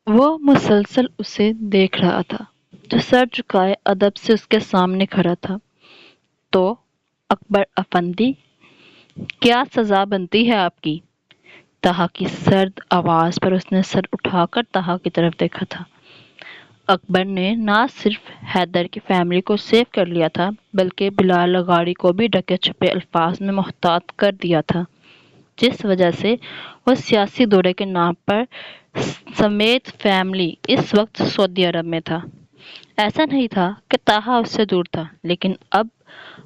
وہ مسلسل اسے دیکھ رہا تھا جو سر جھکائے ادب سے اس کے سامنے کھڑا تھا۔ تو اکبر افندی، کیا سزا بنتی ہے آپ کی؟ طہا کی سرد آواز پر اس نے سر اٹھا کر طہا کی طرف دیکھا تھا۔ اکبر نے نہ صرف حیدر کی فیملی کو سیو کر لیا تھا بلکہ بلال لغاری کو بھی ڈھکے چھپے الفاظ میں محتاط کر دیا تھا، جس وجہ سے وہ سیاسی دورے کے نام پر سمیت فیملی اس وقت سعودی عرب میں تھا۔ ایسا نہیں تھا کہ طہا اس سے دور تھا، لیکن اب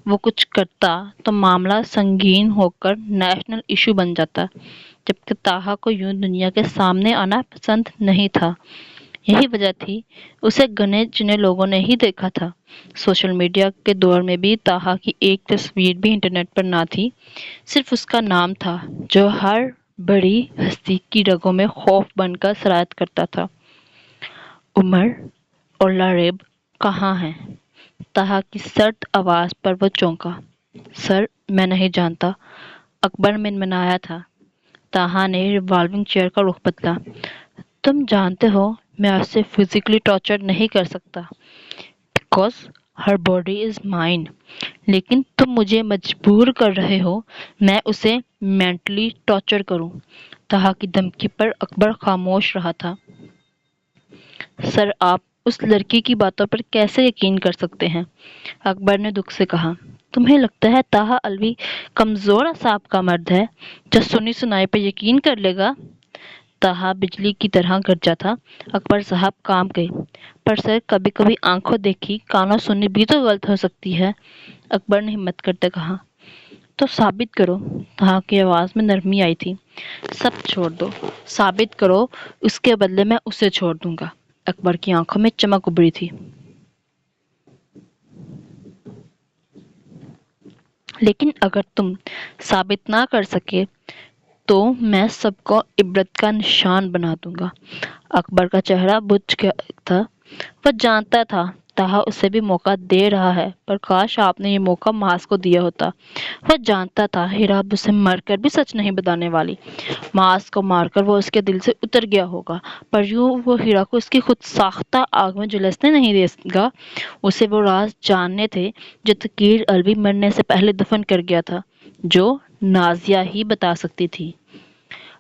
وہ کچھ کرتا تو معاملہ سنگین ہو کر نیشنل ایشو بن جاتا، جبکہ طہا کو یوں دنیا کے سامنے آنا پسند نہیں تھا۔ یہی وجہ تھی اسے گنے چنے لوگوں نے ہی دیکھا تھا۔ سوشل میڈیا کے دور میں بھی طہا کی ایک تصویر بھی انٹرنیٹ پر نہ تھی، صرف اس کا نام تھا جو ہر بڑی ہستی کی رگوں میں خوف بن کر سرایت کرتا تھا۔ عمر اور لاریب کہاں ہیں؟ طہا کی سرد آواز پر وہ چونکا۔ سر، میں نہیں جانتا، اکبر منمنایا تھا۔ طہا نے ریوالونگ چیئر کا رخ بدلا۔ تم جانتے ہو میں اسے فزیکلی ٹارچر نہیں کر سکتا because Hare body is mine, لیکن تم مجھے مجبور کر رہے ہو میں اسے مینٹلی ٹارچر کروں۔ طہا کی دھمکی پر اکبر خاموش رہا تھا۔ سر، آپ اس لڑکی کی باتوں پر کیسے یقین کر سکتے ہیں؟ اکبر نے دکھ سے کہا۔ تمہیں لگتا ہے طہا الوی کمزور اعصاب کا مرد ہے جو سنی سنائی پہ یقین کر لے گا؟ طہا بجلی کی طرح گرجا تھا۔ اکبر صاحب کام گئے، پر سر کبھی کبھی آنکھوں دیکھی کانوں سنی بھی تو غلط ہو سکتی ہے، اکبر نے ہمت کرتے کہا۔ تو ثابت کرو، طہا کی آواز میں نرمی آئی تھی۔ سب چھوڑ دو، ثابت کرو، اس کے بدلے میں اسے چھوڑ دوں گا۔ اکبر کی آنکھوں میں چمک ابھری تھی۔ لیکن اگر تم ثابت نہ کر سکے تو میں سب کو عبرت کا نشان بنا دوں گا۔ اکبر کا چہرہ بجھ گیا تھا۔ وہ جانتا تھا طہا اسے بھی موقع دے رہا ہے، پر کاش آپ نے یہ موقع ماس کو دیا ہوتا۔ وہ جانتا تھا ہیرا اب اسے مر کر بھی سچ نہیں بتانے والی۔ ماس کو مار کر وہ اس کے دل سے اتر گیا ہوگا، پر یوں وہ ہیرا کو اس کی خود ساختہ آگ میں جھلسنے نہیں دے گا۔ اسے وہ راز جاننے تھے جو تقیر الوی مرنے سے پہلے دفن کر گیا تھا، جو نازیہ ہی بتا سکتی تھی۔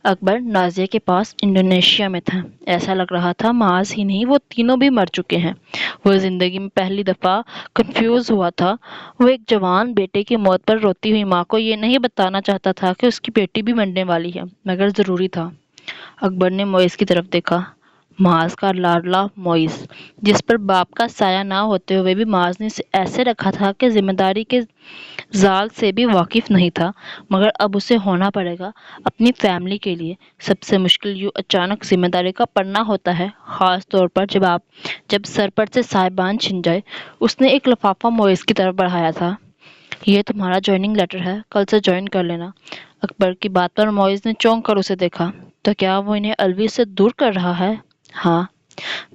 اکبر نازیہ کے پاس انڈونیشیا میں تھا۔ ایسا لگ رہا تھا معاذ ہی نہیں وہ تینوں بھی مر چکے ہیں۔ وہ زندگی میں پہلی دفعہ کنفیوز ہوا تھا۔ وہ ایک جوان بیٹے کی موت پر روتی ہوئی ماں کو یہ نہیں بتانا چاہتا تھا کہ اس کی بیٹی بھی مرنے والی ہے، مگر ضروری تھا۔ اکبر نے معیز کی طرف دیکھا۔ معاذ کا لاڈلا معیز، جس پر باپ کا سایہ نہ ہوتے ہوئے بھی معاذ نے اسے ایسے رکھا تھا کہ ذمہ داری کے زال سے بھی واقف نہیں تھا، مگر اب اسے ہونا پڑے گا اپنی فیملی کے لیے۔ سب سے مشکل یوں اچانک ذمہ داری کا پڑنا ہوتا ہے، خاص طور پر جب سر پر سے سائبان چھن جائے۔ اس نے ایک لفافہ معیز کی طرف بڑھایا تھا۔ یہ تمہارا جوائننگ لیٹر ہے، کل سے جوائن کر لینا۔ اکبر کی بات پر معیز نے چونک کر اسے دیکھا۔ تو کیا وہ انہیں الوی سے دور کر رہا ہے؟ ہاں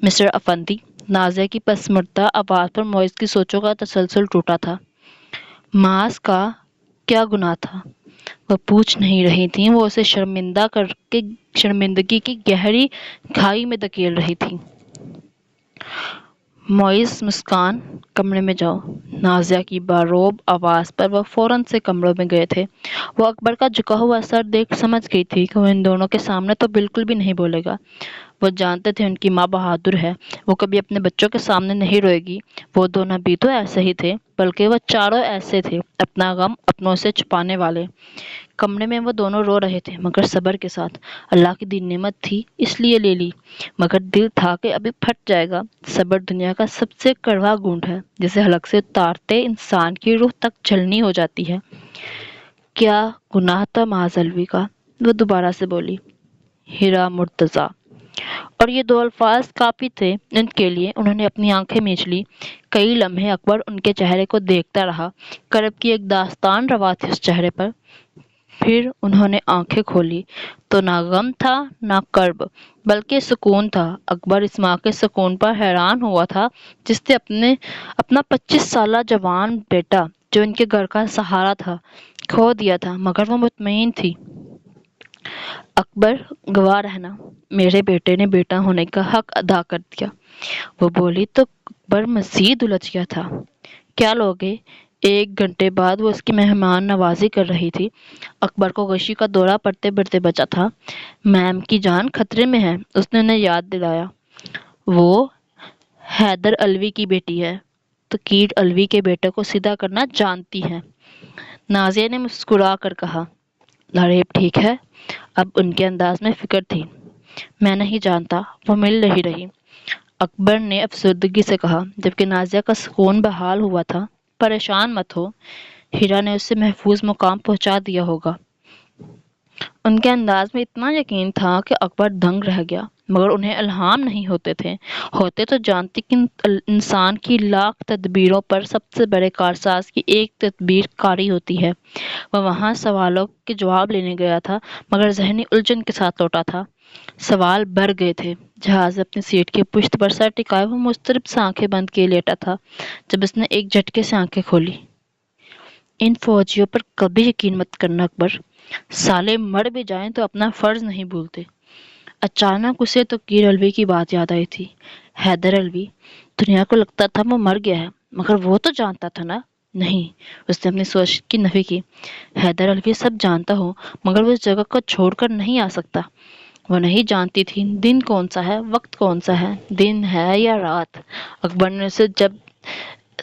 مسٹر افندی، نازیہ کی پسمردہ آواز پر معیز کی سوچوں کا تسلسل ٹوٹا تھا۔ معاذ کا کیا گناہ تھا؟ وہ پوچھ نہیں رہی تھیں، وہ اسے شرمندہ کر کے شرمندگی کی گہری کھائی میں دھکیل رہی تھی۔ معیز مسکان، کمرے میں جاؤ۔ نازیہ کی باروب آواز پر وہ فوراً سے کمروں میں گئے تھے۔ وہ اکبر کا جھکا ہوا سر دیکھ سمجھ گئی تھی کہ وہ ان دونوں کے سامنے تو بالکل بھی نہیں بولے گا۔ وہ جانتے تھے ان کی ماں بہادر ہے، وہ کبھی اپنے بچوں کے سامنے نہیں روئے گی۔ وہ دونوں بھی تو ایسے ہی تھے، بلکہ وہ چاروں ایسے تھے، اپنا غم اپنوں سے چھپانے والے۔ کمرے میں وہ دونوں رو رہے تھے، مگر صبر کے ساتھ۔ اللہ کی دی نعمت تھی اس لیے لے لی، مگر دل تھا کہ ابھی پھٹ جائے گا۔ صبر دنیا کا سب سے کڑوا گھونٹ ہے، جسے حلق سے اتارتے انسان کی روح تک جلنی ہو جاتی ہے۔ کیا گناہ تھا معاذ الوی کا؟ وہ دوبارہ سے بولی۔ ہیرا مرتضیٰ، اور یہ دو الفاظ کافی تھے ان کے لیے۔ انہوں نے اپنی آنکھیں میچ لی۔ کئی لمحے اکبر ان کے چہرے کو دیکھتا رہا۔ کرب کی ایک داستان روا تھی اس چہرے پر۔ پھر انہوں نے آنکھیں کھولی تو نہ غم تھا نہ کرب، بلکہ سکون تھا۔ اکبر اس ماں کے سکون پر حیران ہوا تھا جس نے اپنا 25 سالہ جوان بیٹا، جو ان کے گھر کا سہارا تھا، کھو دیا تھا، مگر وہ مطمئن تھی۔ اکبر گواہ رہنا، میرے بیٹے نے بیٹا ہونے کا حق ادا کر دیا۔ وہ بولی تو اکبر مزید الجھ گیا تھا۔ کیا لوگے؟ 1 گھنٹے بعد وہ اس کی مہمان نوازی کر رہی تھی۔ اکبر کو غشی کا دورہ پڑتے پڑتے بچا تھا۔ میم کی جان خطرے میں ہے، اس نے انہیں یاد دلایا۔ وہ حیدر علوی کی بیٹی ہے تو کیٹ علوی کے بیٹے کو سیدھا کرنا جانتی ہے۔ نازیہ نے مسکرا کر کہا۔ لڑیب ٹھیک ہے؟ اب ان کے انداز میں فکر تھی۔ میں نہیں جانتا، وہ مل نہیں رہی، اکبر نے افسردگی سے کہا، جبکہ نازیہ کا سکون بحال ہوا تھا۔ پریشان مت ہو، ہیرا نے اسے محفوظ مقام پہنچا دیا ہوگا۔ ان کے انداز میں اتنا یقین تھا کہ اکبر دنگ رہ گیا، مگر انہیں الہام نہیں ہوتے تھے۔ ہوتے تو جانتی کہ انسان کی لاکھ تدبیروں پر سب سے بڑے کارساز کی ایک تدبیر کاری ہوتی ہے۔ وہ وہاں سوالوں کے جواب لینے گیا تھا، مگر ذہنی الجھن کے ساتھ لوٹا تھا۔ سوال بڑھ گئے تھے۔ جہاز اپنی سیٹ کی پشت پر سر ٹکائے وہ مضطرب سے آنکھیں بند کیے لیٹا تھا، جب اس نے ایک جھٹکے سے آنکھیں کھولی۔ ان فوجیوں پر کبھی یقین مت کرنا اکبر، سالے مر بھی جائیں تو اپنا فرض نہیں بھولتے۔ اچانک اسے تو کیر علوی کی بات یاد آئی تھی۔ حیدر علوی، دنیا کو لگتا تھا وہ مر گیا ہے، مگر وہ تو جانتا تھا نا؟ نہیں، اس نے اپنی سوچ کی نفی کی۔ حیدر علوی سب جانتا ہو، مگر وہ اس جگہ کو چھوڑ کر نہیں آ سکتا۔ وہ نہیں جانتی تھی دن کون سا ہے، وقت کون سا ہے، دن ہے یا رات۔ اکبر نے اسے جب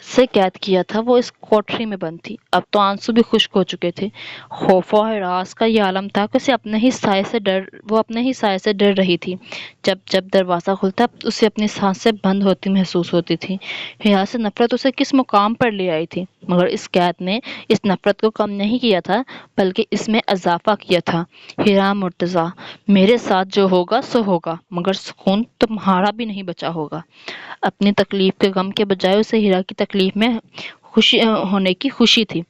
سے قید کیا تھا وہ اس کوٹری میں بند تھی۔ اب تو آنسو بھی خشک ہو چکے تھے۔ خوف و ہراس کا یہ عالم تھا کہ وہ اپنے ہی سائے سے ڈر رہی تھی۔ جب جب دروازہ کھلتا اسے اپنی سانسیں بند ہوتی محسوس ہوتی تھی۔ ہیرا سے نفرت اسے کس مقام پر لے آئی تھی، مگر اس قید نے اس نفرت کو کم نہیں کیا تھا، بلکہ اس میں اضافہ کیا تھا۔ ہیرا مرتضیٰ، میرے ساتھ جو ہوگا سو ہوگا، مگر سکون تمہارا بھی نہیں بچا ہوگا۔ اپنی تکلیف کے غم کے بجائے اسے ہیرا کی تکلیف میں خوشی ہونے کی خوشی تھی۔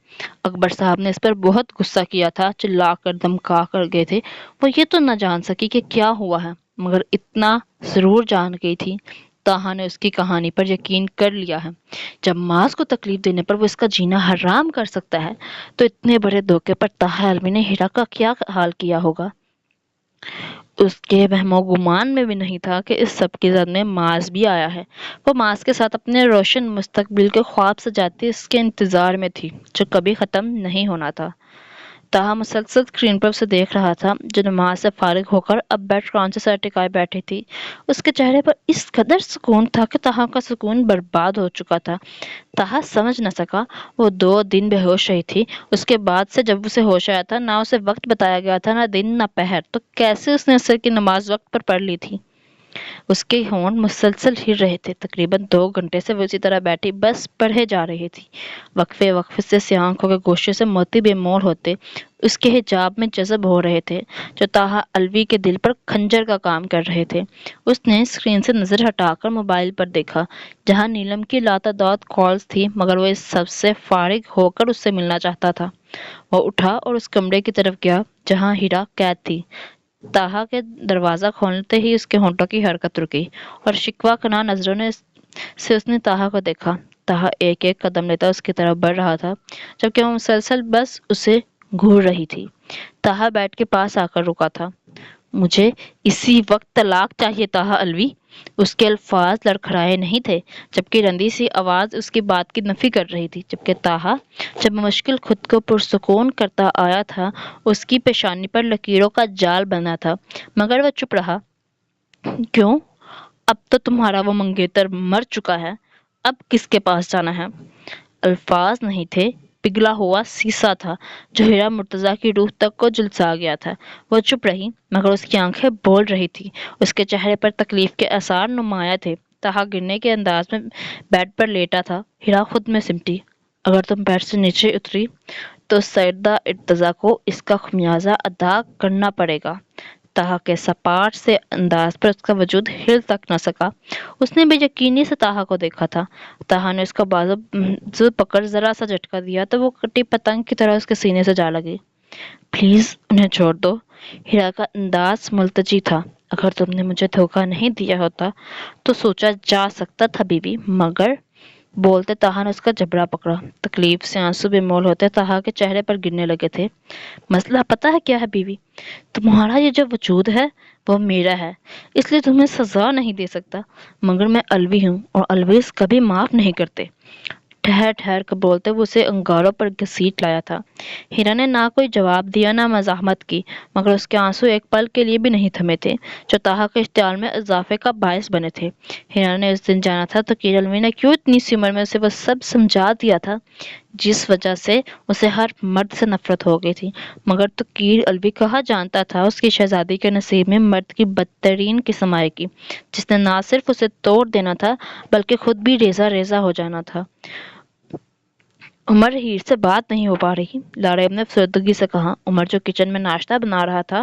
اکبر صاحب نے اس پر بہت غصہ کیا تھا، چلا کر دمکا کر گئے تھے۔ وہ یہ تو نہ جان سکی کہ کیا ہوا ہے، مگر اتنا ضرور جان گئی تھی، طاہا نے اس کی کہانی پر یقین کر لیا ہے۔ جب معاذ کو تکلیف دینے پر وہ اس کا جینا حرام کر سکتا ہے، تو اتنے بڑے دھوکے پر طاہا علوی نے ہیرا کا کیا حال کیا ہوگا؟ اس کے وہم و گمان میں بھی نہیں تھا کہ اس سب کی زد میں معاذ بھی آیا ہے۔ وہ معاذ کے ساتھ اپنے روشن مستقبل کے خواب سجاتی اس کے انتظار میں تھی، جو کبھی ختم نہیں ہونا تھا۔ طاہا مسلسل اسکرین پر اسے دیکھ رہا تھا، جو نماز سے فارغ ہو کر اب بیڈ قرآن سے سر ٹکائے بیٹھی تھی۔ اس کے چہرے پر اس قدر سکون تھا کہ طاہا کا سکون برباد ہو چکا تھا۔ طاہا سمجھ نہ سکا۔ وہ 2 دن بے ہوش رہی تھی۔ اس کے بعد سے جب اسے ہوش آیا تھا، نہ اسے وقت بتایا گیا تھا، نہ دن نہ پہر، تو کیسے اس نے عصر کی نماز وقت پر پڑھ لی تھی؟ اس کے ہونٹ مسلسل ہل رہے تھے۔ تقریباً 2 گھنٹے سے وہ اسی طرح بیٹھی بس پڑھے جا رہی تھی۔ وقفے وقفے سے سیاہ آنکھوں کے گوشے سے موتی بے مور ہوتے اس کے حجاب میں جذب ہو رہے تھے، جو طاہا علوی کے دل پر خنجر کا کام کر رہے تھے۔ اس نے اسکرین سے نظر ہٹا کر موبائل پر دیکھا، جہاں نیلم کی لاتعداد کالز تھی، مگر وہ اس سب سے فارغ ہو کر اس سے ملنا چاہتا تھا۔ وہ اٹھا اور اس کمرے کی طرف گیا جہاں ہیرا قید تھی۔ طاہا کے دروازہ کھولتے ہی اس کے ہونٹوں کی حرکت رکی، اور شکوہ کناں نظروں سے اس نے طاہا کو دیکھا۔ طاہا ایک ایک قدم لیتا اس کی طرف بڑھ رہا تھا، جبکہ وہ مسلسل بس اسے گھور رہی تھی۔ طاہا بیڈ کے پاس آ کر رکا تھا۔ مجھے اسی وقت طلاق چاہیے طاہا علوی۔ اس کے الفاظ لڑکھڑائے نہیں تھے، جبکہ رندی سی آواز اس کی بات کی نفی کر رہی تھی۔ جبکہ طاہا جب مشکل خود کو پرسکون کرتا آیا تھا، اس کی پیشانی پر لکیروں کا جال بنا تھا، مگر وہ چپ رہا۔ کیوں؟ اب تو تمہارا وہ منگیتر مر چکا ہے، اب کس کے پاس جانا ہے؟ الفاظ نہیں تھے، پگھلا ہوا سیسا تھا جو ہیرا مرتضیٰ کی روح تک کو جھلسا گیا تھا۔ وہ چپ رہی، مگر اس کی آنکھیں بول رہی تھی۔ اس کے چہرے پر تکلیف کے آثار نمایاں تھے۔ طاہا گرنے کے انداز میں بیڈ پر لیٹا تھا۔ ہیرا خود میں سمٹی۔ اگر تم بیڈ سے نیچے اتری تو سیدہ ارتضیٰ کو اس کا خمیازہ ادا کرنا پڑے گا۔ طاہا کے سپاٹ سے انداز پر اس کا وجود ہل تک نہ سکا۔ اس نے بے یقینی سے طاہا کو دیکھا تھا۔ طاہا نے اس کا بازو پکڑ ذرا سا جھٹکا دیا تو وہ کٹی پتنگ کی طرح اس کے سینے سے جا لگی۔ پلیز انہیں چھوڑ دو۔ ہیرا کا انداز ملتجی تھا۔ اگر تم نے مجھے دھوکہ نہیں دیا ہوتا تو سوچا جا سکتا تھا بیوی، مگر بولتے طاہا نے اس کا جبڑا پکڑا۔ تکلیف سے آنسو بے مول ہوتے طاہا کے چہرے پر گرنے لگے تھے۔ مسئلہ پتہ ہے کیا ہے بیوی؟ تمہارا یہ جو وجود ہے وہ میرا ہے، اس لیے تمہیں سزا نہیں دے سکتا، مگر میں الوی ہوں اور الویز کبھی معاف نہیں کرتے۔ ٹھہر ٹھہر کر بولتے وہ اسے انگاروں پر گھسیٹ لایا تھا۔ ہیرا نے نہ کوئی جواب دیا نہ مزاحمت کی، مگر اس کے آنسو ایک پل کے لیے بھی نہیں تھمے تھے، جو طاہا کے اشتعال میں اضافے کا باعث بنے تھے۔ ہیرا نے اس دن جانا تھا تو کیر الوی نے کیوں اتنی سی عمر میں اسے وہ سب سمجھا دیا تھا جس وجہ سے اسے ہر مرد سے نفرت ہو گئی تھی، مگر تو کیر الوی کہاں جانتا تھا اس کی شہزادی کے نصیب میں مرد کی بدترین قسم آئے گی، جس نے نہ صرف اسے توڑ دینا تھا بلکہ خود بھی ریزہ ریزہ ہو جانا تھا۔ عمر ہیر سے بات نہیں ہو پا رہی، لاریب نے افسردگی سے کہا۔ عمر جو کچن میں ناشتہ بنا رہا تھا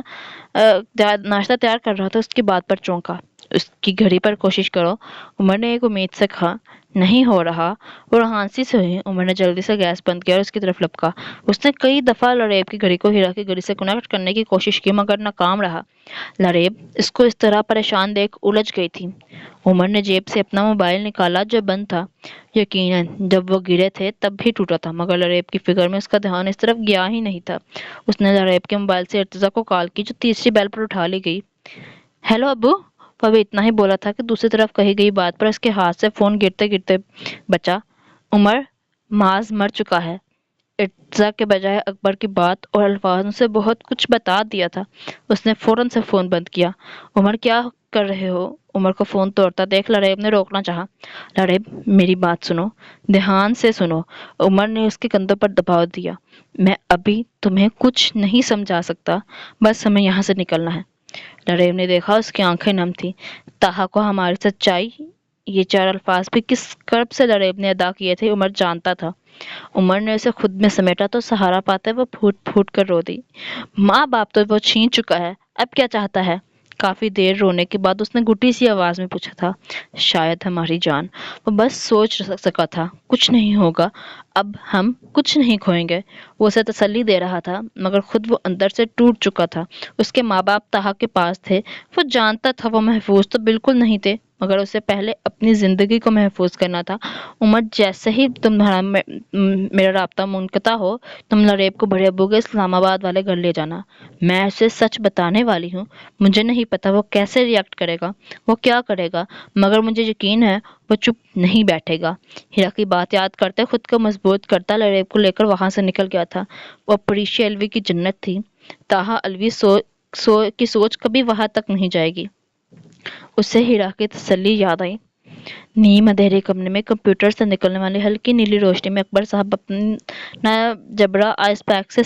ناشتہ تیار کر رہا تھا، اس کی بات پر چونکا۔ اس کی گھڑی پر کوشش کرو، عمر نے ایک امید سے کہا۔ نہیں ہو رہا، وہ ہانسی سے ہوئی۔ عمر نے جلدی سے گیس بند کیا اور اس کی طرف لپکا۔ اس نے کئی دفعہ لاریب کی گھڑی کو ہیرا کی گھڑی سے کنیکٹ کرنے کی کوشش کی مگر ناکام رہا۔ لاریب اس کو اس طرح پریشان دیکھ الجھ گئی تھی۔ عمر نے جیب سے اپنا موبائل نکالا جو بند تھا۔ یقیناً جب وہ گرے تھے تب بھی ٹوٹا تھا، مگر لاریب کی فکر میں اس کا دھیان اس طرف گیا ہی نہیں تھا۔ اس نے لاریب کے موبائل سے ارتضیٰ کو کال کی جو تیسری بیل پر اٹھا لی گئی۔ ہیلو ابو۔ وہ ابھی اتنا ہی بولا تھا کہ دوسری طرف کہی گئی بات پر اس کے ہاتھ سے فون گرتے گرتے بچا۔ عمر معاذ مر چکا ہے۔ ارتضیٰ کے بجائے اکبر کی بات اور الفاظوں سے بہت کچھ بتا دیا تھا۔ اس نے فوراً سے فون بند کیا۔ عمر کیا کر رہے ہو؟ عمر کو فون توڑتا دیکھ لاریب نے روکنا چاہا۔ لاریب میری بات سنو، دھیان سے سنو۔ عمر نے اس کے کندھوں پر دباؤ دیا۔ میں ابھی تمہیں کچھ نہیں سمجھا سکتا، بس ہمیں یہاں سے نکلنا ہے۔ لاریب نے دیکھا اس کی آنکھیں نم تھیں۔ طاہا کو ہماری سچائی، یہ چار الفاظ بھی کس کرب سے لاریب نے ادا کیے تھے عمر جانتا تھا۔ عمر نے اسے خود میں سمیٹا تو سہارا پاتے وہ پھوٹ پھوٹ کر رو دی۔ ماں باپ تو وہ چھین چکا ہے، اب کیا چاہتا ہے؟ کافی دیر رونے کے بعد اس نے گھٹی سی آواز میں پوچھا تھا۔ شاید ہماری جان۔ وہ بس سوچ سکا تھا کچھ نہیں ہوگا، اب ہم کچھ نہیں کھوئیں گے۔ وہ اسے تسلی دے رہا تھا مگر خود وہ اندر سے ٹوٹ چکا تھا۔ اس کے ماں باپ طاہا کے پاس تھے، وہ جانتا تھا وہ محفوظ تو بالکل نہیں تھے، مگر اسے پہلے اپنی زندگی کو محفوظ کرنا تھا۔ عمر جیسے ہی تمہارا میرا رابطہ منقطع ہو، تم لاریب کو بڑے ابو کے اسلام آباد والے گھر لے جانا۔ میں اسے سچ بتانے والی ہوں، مجھے نہیں پتا وہ کیسے ریئیکٹ کرے گا، وہ کیا کرے گا، مگر مجھے یقین ہے وہ چپ نہیں بیٹھے گا۔ ہیرا کی بات یاد کرتے خود کو مضبوط کرتا لاریب کو لے کر وہاں سے نکل گیا تھا۔ وہ پریشی الوی کی جنت تھی، طاہا الوی کی سوچ کبھی وہاں تک نہیں جائے گی۔ اسے ہیرا کی تسلی یاد آئی۔ نیم اندھیرے کمرے میں کمپیوٹر سے نکلنے والی ہلکی نیلی روشنی میں اکبر صاحب اپنا جبڑا آئس پیک سے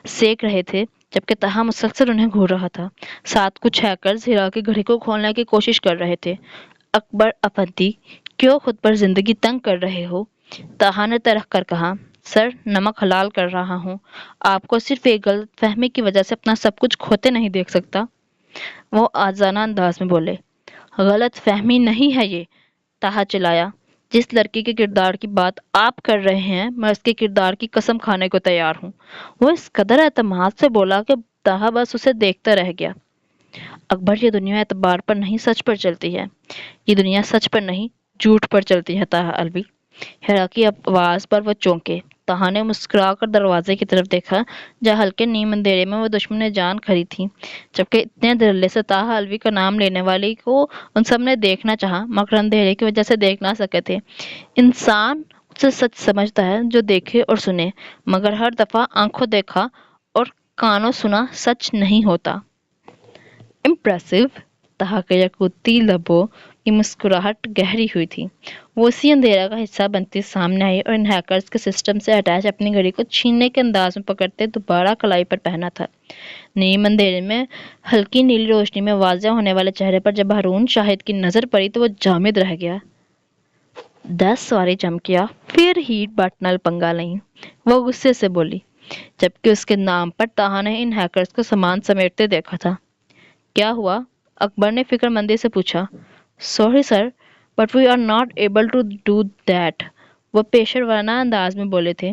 سیک رہے تھے، جبکہ طاہا مسلسل انہیں گھور رہا تھا۔ ساتھ کچھ ہیکرز ہیرا کی گھڑی کو کھولنے کی کوشش کر رہے تھے۔ اکبر افندی، کیوں خود پر زندگی تنگ کر رہے ہو؟ طاہا نے ترخ کر کہا۔ سر، نمک حلال کر رہا ہوں، آپ کو صرف ایک غلط فہمی کی وجہ سے اپنا سب کچھ کھوتے نہیں دیکھ سکتا۔ وہ آزادانہ انداز میں بولے۔ غلط فہمی نہیں ہے یہ، طاہا چلایا۔ جس لڑکی کے کردار کی بات آپ کر رہے ہیں میں اس کے کردار کی قسم کھانے کو تیار ہوں۔ وہ اس قدر اعتماد سے بولا کہ طاہا بس اسے دیکھتا رہ گیا۔ اکبر، یہ دنیا اعتبار پر نہیں سچ پر چلتی ہے، یہ دنیا سچ پر نہیں جھوٹ پر چلتی ہے طاہا الوی۔ ہیرا کی آواز پر وہ چونکے۔ طاہا نے مسکرا کر دروازے کی طرف دیکھا جہاں ہلکے نیم اندھیرے میں وہ دشمن جان کھڑی تھی، جبکہ اتنے دھڑلے سے طاہا الوی کا نام لینے والی کو ان سب نے دیکھنا چاہا مگر اندھیرے کی وجہ سے دیکھ نہ سکے تھے۔ انسان اسے سچ سمجھتا ہے جو دیکھے اور سنے، مگر ہر دفعہ آنکھوں دیکھا اور کانوں سنا سچ نہیں ہوتا۔ امپریسو۔ طاہا کے یاقوتی لبوں کی مسکراہٹ گہری ہوئی تھی۔ وہ اسی اندھیرا کا حصہ بنتی سامنے آئی اور ان ہیکرز کے سسٹم سے اٹیچ اپنی گھڑی کو چھیننے کے انداز میں پکڑتے دوبارہ کلائی پر پہنا تھا۔ نیم اندھیرے میں ہلکی نیلی روشنی میں واضح ہونے والے چہرے پر جب ہارون شاہد کی نظر پڑی تو وہ جامد رہ گیا۔ 10 سواری چمکیا، پھر ہیٹ بٹنل پنگا لیں، وہ غصے سے بولی، جبکہ اس کے نام پر طاہا نے ان ہیکرز کو سامان سمیٹتے دیکھا تھا۔ کیا ہوا؟ اکبر نے فکر مندی سے پوچھا۔ Sorry sir, but we are not able to do that, وہ پیشر ورانہ انداز میں بولے تھے۔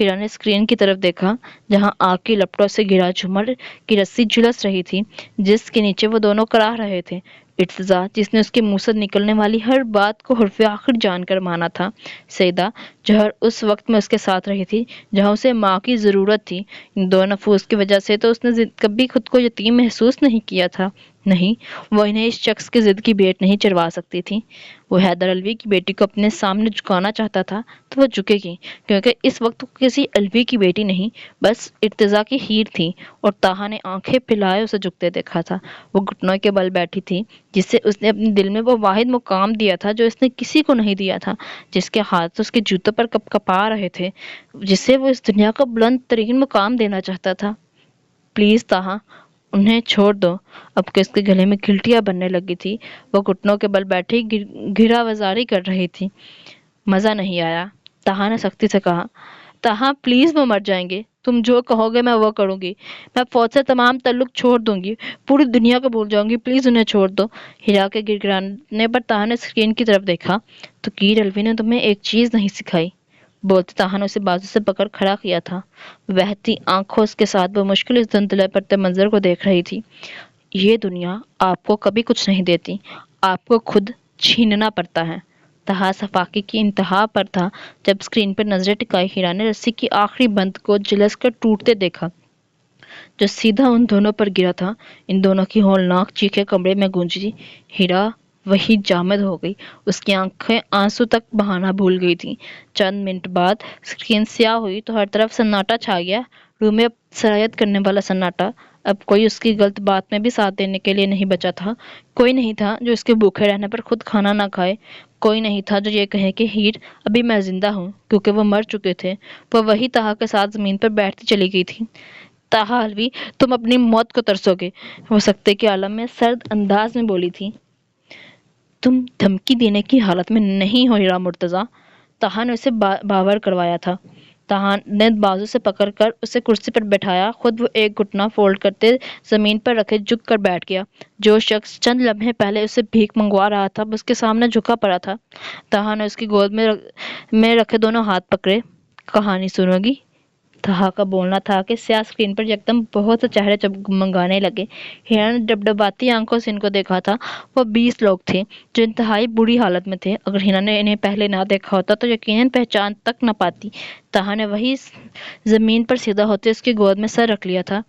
ہیرا نے اسکرین کی طرف دیکھا جہاں آگ کی لپٹوں سے گھرا جھومر کی رسی جھلس رہی تھی جس کے نیچے وہ دونوں کراہ رہے تھے۔ ارتضا جس نے اس کے منہ سے نکلنے والی ہر بات کو حرف آخر جان کر مانا تھا، سیدہ جو ہر اس وقت میں اس کے ساتھ رہی تھی جہاں اسے ماں کی ضرورت تھی، ان دو نفوس کی وجہ سے تو اس نے کبھی خود کو یتیم محسوس نہیں کیا تھا۔ نہیں، وہ انہیں اس شخص کی ضد کی بھیٹ نہیں چڑھوا سکتی تھی۔ وہ حیدر علوی کی بیٹی کو اپنے سامنے جھکانا چاہتا تھا تو وہ جھکے گی، کیونکہ اس وقت وہ کسی علوی کی بیٹی نہیں بس ارتضا کی ہیر تھی، اور طاہا نے آنکھیں پھیلائے اسے جھکتے دیکھا تھا۔ وہ گھٹنوں کے بل بیٹھی تھی جسے اس نے اپنے دل میں وہ واحد مقام دیا تھا جو اس نے کسی کو نہیں دیا تھا، جس کے ہاتھ اس کے جوتوں پر کپ کپا رہے تھے، جسے وہ اس دنیا کا بلند ترین مقام دینا چاہتا تھا۔ پلیز طاہا، انہیں چھوڑ دو۔ اب کہ اس کے گلے میں گھلٹیاں بننے لگی تھی، وہ گھٹنوں کے بل بیٹھی گھرا وزاری کر رہی تھی۔ مزہ نہیں آیا، طاہا نے سختی سے کہا۔ طاہا پلیز، وہ مر جائیں گے، تم جو کہو گے میں وہ کروں گی، میں فوج سے تمام تعلق چھوڑ دوں گی، پوری دنیا کو بھول جاؤں گی، پلیز انہیں چھوڑ دو۔ ہیرا کے گر گرانے پر طاہا نے اسکرین کی طرف دیکھا۔ تو کیر علوی نے تمہیں ایک چیز نہیں سکھائی؟ بولتے طاہا نے اسے بازو سے پکڑ کھڑا کیا تھا، بہتی آنکھوں اس کے ساتھ وہ مشکل اس دھندلے پڑتے منظر کو دیکھ رہی تھی۔ یہ دنیا آپ کو کبھی کچھ نہیں دیتی، آپ کو خود چھیننا پڑتا ہے۔ طاہا صفاقی کی انتہا پر تھا جب اسکرین پر نظریں ٹکائی ہیرا نے رسی کی آخری بند کو جھلس کر ٹوٹتے دیکھا جو سیدھا ان دونوں پر گرا تھا۔ ان دونوں کی ہولناک چیخیں کمرے میں گونجی۔ ہیرا وہی جامد ہو گئی، اس کی آنکھیں آنسو تک بہانا بھول گئی تھیں۔ چند منٹ بعد اسکرین سیاہ ہوئی تو ہر طرف سناٹا چھا گیا، روم میں سرایت کرنے والا سناٹا۔ اب کوئی اس کی غلط بات میں بھی ساتھ دینے کے لیے نہیں بچا تھا، کوئی نہیں تھا جو اس کے بھوکے رہنے پر خود کھانا نہ کھائے، کوئی نہیں تھا جو یہ کہے کہ ہیر ابھی میں زندہ ہوں، کیونکہ وہ مر چکے تھے۔ وہ وہی طاہا کے ساتھ زمین پر بیٹھتی چلی گئی تھی۔ طاہا علوی، تم اپنی موت کو ترسو گے، وہ سکتے کے عالم میں سرد انداز میں بولی تھی۔ تم دھمکی دینے کی حالت میں نہیں ہو ہیرا مرتضیٰ، طاہا نے اسے باور کروایا تھا۔ طاہا نے بازو سے پکڑ کر اسے کرسی پر بٹھایا، خود وہ ایک گھٹنا فولڈ کرتے زمین پر رکھے جھک کر بیٹھ گیا۔ جو شخص چند لمحے پہلے اسے بھیک منگوا رہا تھا وہ اس کے سامنے جھکا پڑا تھا۔ طاہا نے اس کی گود میں رکھے دونوں ہاتھ پکڑے۔ کہانی سنو گی؟ طاہا کا بولنا تھا کہ سیاہ اسکرین پر یکدم بہت سے چہرے جگمگانے لگے۔ ہیرا نے ڈبڈباتی آنکھوں سے ان کو دیکھا تھا۔ وہ 20 لوگ تھے جو انتہائی بری حالت میں تھے۔ اگر ہیرا نے انہیں پہلے نہ دیکھا ہوتا تو یقیناً پہچان تک نہ پاتی۔ طاہا نے وہی زمین پر سیدھا ہوتے اس کی گود میں سر رکھ لیا تھا،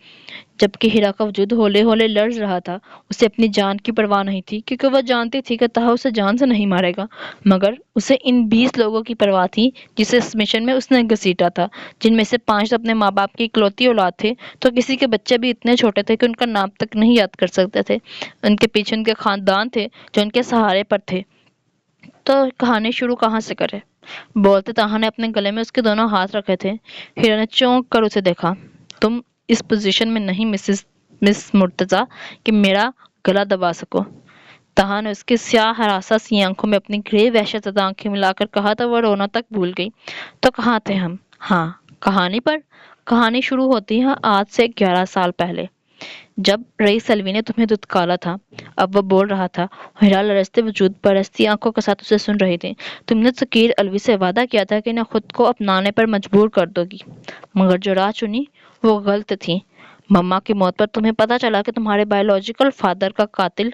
جبکہ ہیرا کا وجود ہولے ہولے لرز رہا تھا۔ اسے اپنی جان کی پرواہ نہیں تھی، کیونکہ وہ جانتی تھی کہ طاہا اسے جان سے نہیں مارے گا، مگر اسے ان 20 لوگوں کی پرواہ تھی جسے اس مشن میں اس نے گھسیٹا تھا، جن میں سے 5 تو اپنے ماں باپ کی اکلوتی اولاد تھے، تو کسی کے بچے بھی اتنے چھوٹے تھے کہ ان کا نام تک نہیں یاد کر سکتے تھے۔ ان کے پیچھے ان کے خاندان تھے جو ان کے سہارے پر تھے۔ تو کہانی شروع کہاں سے کرے؟ بولتے طاہا نے اپنے گلے میں اس کے دونوں ہاتھ رکھے تھے۔ ہیرا نے چونک کر اسے دیکھا۔ تم اس پوزیشن میں نہیں مس مرتضیٰ کہ میرا گلا دبا سکو۔ طاہا نے اس کی سیاہ ہراساں سی آنکھوں میں اپنی گرے وحشت زدہ آنکھیں ملا کر کہا تو وہ رونا تک بھول گئی۔ تو کہاں تھے ہم؟ ہاں، کہانی پر۔ کہانی شروع ہوتی ہے آج سے 11 سال پہلے، جب رئیس علوی نے تمہیں دھتکارا تھا۔ اب وہ بول رہا تھا، ہیرا لرزتے وجود برستی آنکھوں کے ساتھ اسے سن رہی تھی۔ تم نے سکیر علوی سے وعدہ کیا تھا کہ انہیں خود کو اپنانے پر مجبور کر دو گی، مگر جو راہ چنی وہ غلط تھی۔ مما کی موت پر تمہیں پتا چلا کہ تمہارے بایولوجیکل فادر کا قاتل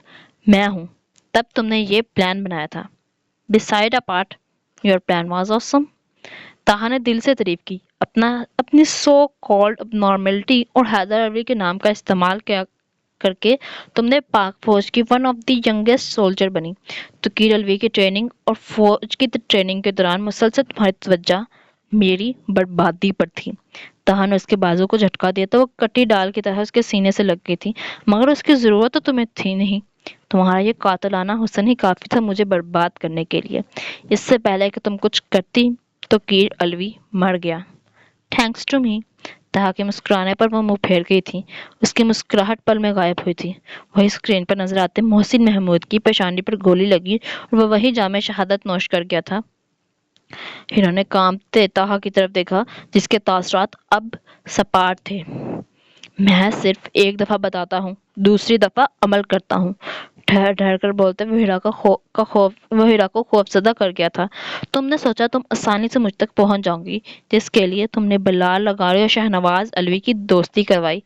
میں ہوں، تب تم نے یہ پلان بنایا تھا۔ Beside apart, your plan was awesome. Taha نے دل سے تعریف کی۔ اپنی سو کالڈ نارملٹی اور حیدر علوی کے نام کا استعمال کر کے تم نے پاک فوج کی one of the youngest soldier بنی۔ تو کیر علوی کی ٹریننگ اور فوج کی ٹریننگ کے دوران مسلسل تمہاری توجہ میری بربادی پر تھی۔ طاہا نے اس کے بازو کو جھٹکا دیا تو وہ کٹی ڈال کی طرح اس کے سینے سے لگ گئی تھی۔ مگر اس کی ضرورت تو تمہیں تھی نہیں، تمہارا یہ قاتلانہ حسن ہی کافی تھا مجھے برباد کرنے کے لیے۔ اس سے پہلے کہ تم کچھ کرتی تو کیر علوی مر گیا۔ Thanks to me. طاہا کے مسکرانے پر وہ منہ پھیر گئی تھی۔ اس کی مسکراہٹ پل میں غائب ہوئی تھی۔ وہی اسکرین پر نظر آتے محسن محمود کی پیشانی پر گولی لگی اور وہ وہی جام شہادت نوش کر گیا تھا۔ ہیرا نے کانپتے طاہا کی طرف دیکھا جس کے تاثرات اب سپاٹ تھے۔ میں صرف ایک دفعہ بتاتا ہوں، دوسری دفعہ عمل کرتا ہوں۔ ٹھہر ٹھہر کر بولتے وہ ہیرا کو خوفزدہ کر گیا تھا۔ تم نے سوچا تم آسانی سے مجھ تک پہنچ جاؤں گی، جس کے لیے تم نے بلال لغاری اور شہنواز علوی کی دوستی کروائی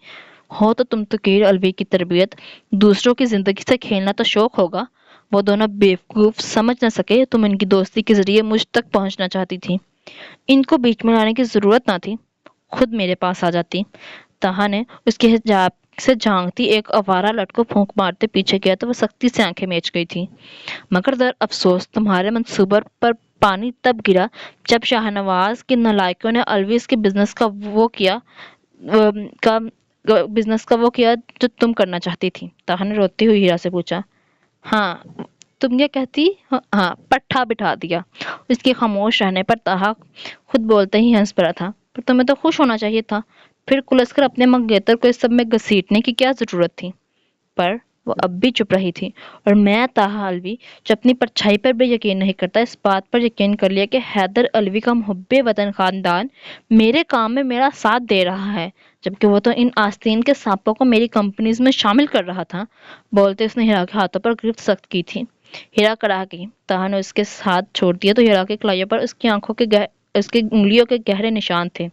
ہو تو تم تقیر علوی کی تربیت، دوسروں کی زندگی سے کھیلنا تو شوق ہوگا۔ وہ دونوں بیوقوف سمجھ نہ سکے تم ان کی دوستی کے ذریعے مجھ تک پہنچنا چاہتی تھی۔ ان کو بیچ میں لانے کی ضرورت نہ تھی، خود میرے پاس آ جاتی۔ تہا نے اس کے حجاب سے جھانکتی ایک آوارہ لٹ کو پھونک مارتے پیچھے گیا تو وہ سختی سے آنکھیں میچ گئی تھی۔ مگر در افسوس تمہارے منصوبہ پر پانی تب گرا جب شاہنواز کی نالائکوں نے الویز کے بزنس کا وہ کیا جو تم کرنا چاہتی تھی۔ تہا نے روتی ہوئی ہیرا سے پوچھا۔ ہاں، تم کیا کہتی؟ ہاں، پٹھا بٹھا دیا۔ اس کے خاموش رہنے پر تہا خود بولتے ہی ہنس پڑا تھا۔ پر تمہیں تو خوش ہونا چاہیے تھا، پھر کلس کر اپنے منگیتر کو اس سب میں گھسیٹنے کی کیا ضرورت تھی؟ پر وہ اب بھی چپ رہی تھی، اور میں تہا علوی جو اپنی پرچھائی پر بھی یقین نہیں کرتا، اس بات پر یقین کر لیا کہ حیدر علوی کا محب وطن خاندان میرے کام میں میرا ساتھ دے رہا ہے، جبکہ وہ تو ان آستین کے سانپوں کو میری کمپنیز میں شامل کر رہا تھا۔ بولتے اس نے ہیرا کے ہاتھوں پر گرفت سخت کی تھی۔ ہیرا کڑا گئی۔ تہا نے اس کے ہاتھ چھوڑ دیا تو ہیرا کے کلائیوں پر اس کی انگلیوں کے گہرے نشان تھے۔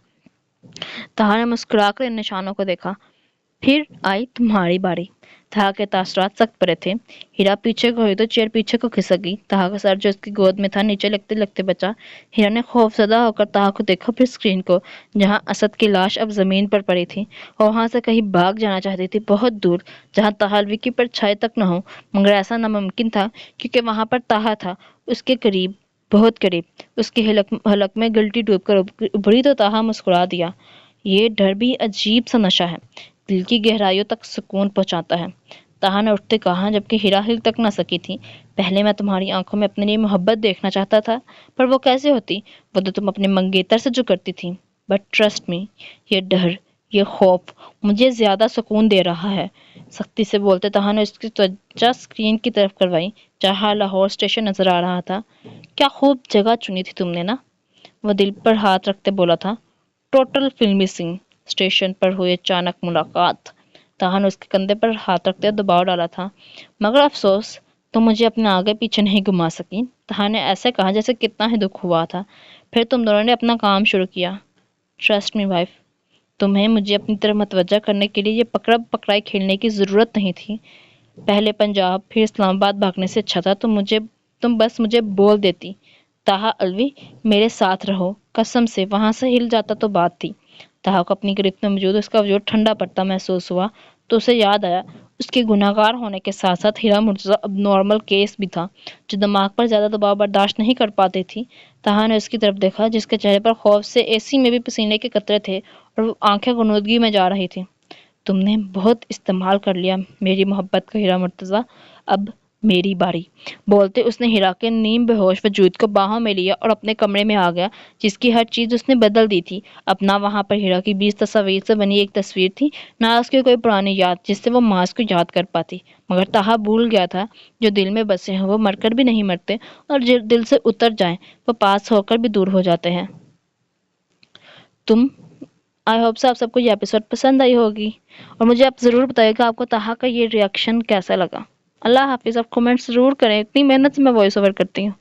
تہا نے مسکرا کر ان نشانوں کو دیکھا۔ پھر آئی تمہاری باری۔ تہا کے تاثرات سخت پڑے تھے۔ ہیرا پیچھے کو ہوئی تو چیئر پیچھے کو کھسک گئی۔ تہا کا سر جو اس کی گود میں تھا نیچے لگتے لگتے بچا۔ ہیرا نے خوفزدہ ہو کر تہا کو دیکھا، پھر اسکرین کو، جہاں اسد کی لاش اب زمین پر پڑی تھی، اور وہاں سے کہیں بھاگ جانا چاہتی تھی، بہت دور، جہاں تہا علوی کی پرچھائی تک نہ ہو۔ مگر ایسا ناممکن تھا، کیونکہ وہاں پر تہا تھا، اس کے قریب، بہت قریب۔ اس کے حلق میں گلٹی ڈوب کر ابھری تو تہا مسکرا دیا۔ یہ ڈر بھی عجیب سا نشہ ہے، دل کی گہرائیوں تک سکون پہنچاتا ہے۔ تہا نے اٹھتے کہا، جبکہ ہیرا ہل تک نہ سکی تھی۔ پہلے میں تمہاری آنکھوں میں اپنے لیے محبت دیکھنا چاہتا تھا، پر وہ کیسے ہوتی؟ وہ تو تم اپنے منگیتر سے جو کرتی تھی۔ بٹ ٹرسٹ می، یہ ڈر، یہ خوف مجھے زیادہ سکون دے رہا ہے۔ سختی سے بولتے تہا نے اس کی توجہ اسکرین کی طرف کروائی، جہاں لاہور اسٹیشن نظر آ رہا تھا۔ کیا خوب جگہ چنی تھی تم نے نا؟ وہ دل پر ہاتھ رکھتے بولا تھا۔ ٹوٹل فلمی سین، اسٹیشن پر ہوئی اچانک ملاقات۔ تہا نے اس کے کندھے پر ہاتھ رکھتے دباؤ ڈالا تھا۔ مگر افسوس تم مجھے اپنے آگے پیچھے نہیں گھما سکی۔ تہا نے ایسے کہا جیسے کتنا ہی دکھ ہوا تھا۔ پھر تم دونوں نے اپنا کام شروع کیا۔ ٹرسٹ می وائف، تمہیں مجھے اپنی طرف متوجہ کرنے کے لیے یہ پکڑم پکڑائی کھیلنے کی ضرورت نہیں تھی۔ پہلے پنجاب پھر اسلام آباد بھاگنے سے اچھا تھا تم بس مجھے بول دیتی، تہا علوی میرے ساتھ رہو۔ قسم سے وہاں سے ہل جاتا تو بات تھی۔ تہا کو اپنی گرفت میں موجود اس کا وجود ٹھنڈا پڑتا محسوس ہوا تو اسے یاد آیا اس کے گنہگار ہونے کے ساتھ ساتھ ہیرا مرتضیٰ اب نارمل کیس بھی تھا، جو دماغ پر زیادہ دباؤ برداشت نہیں کر پاتی تھی۔ تہا نے اس کی طرف دیکھا، جس کے چہرے پر خوف سے اے سی میں بھی پسینے کے قطرے تھے، اور وہ آنکھیں غنودگی میں جا رہی تھی۔ تم نے بہت استعمال کر لیا میری محبت کا ہیرا مرتضیٰ، اب میری باری۔ بولتے اس نے ہیرا کے نیم بے ہوش وجود کو باہوں میں لیا اور اپنے کمرے میں آ گیا، جس کی ہر چیز اس نے بدل دی تھی۔ اپنا وہاں پر ہیرا کی 20 تصاویر سے بنی ایک تصویر تھی، نہ اس کی کوئی پرانی یاد جس سے وہ ماس کو یاد کر پاتی۔ مگر تہا بھول گیا تھا، جو دل میں بسے ہیں وہ مر کر بھی نہیں مرتے، اور جو دل سے اتر جائیں وہ پاس ہو کر بھی دور ہو جاتے ہیں۔ آئی ہوپ آپ سب کو یہ ایپیسوڈ پسند آئی ہوگی، اور مجھے آپ ضرور بتائیے گا آپ کو تہا کا یہ ریاکشن کیسا لگا۔ اللہ حافظ۔ آپ کمنٹ ضرور کریں، اتنی محنت سے میں وائس اوور کرتی ہوں۔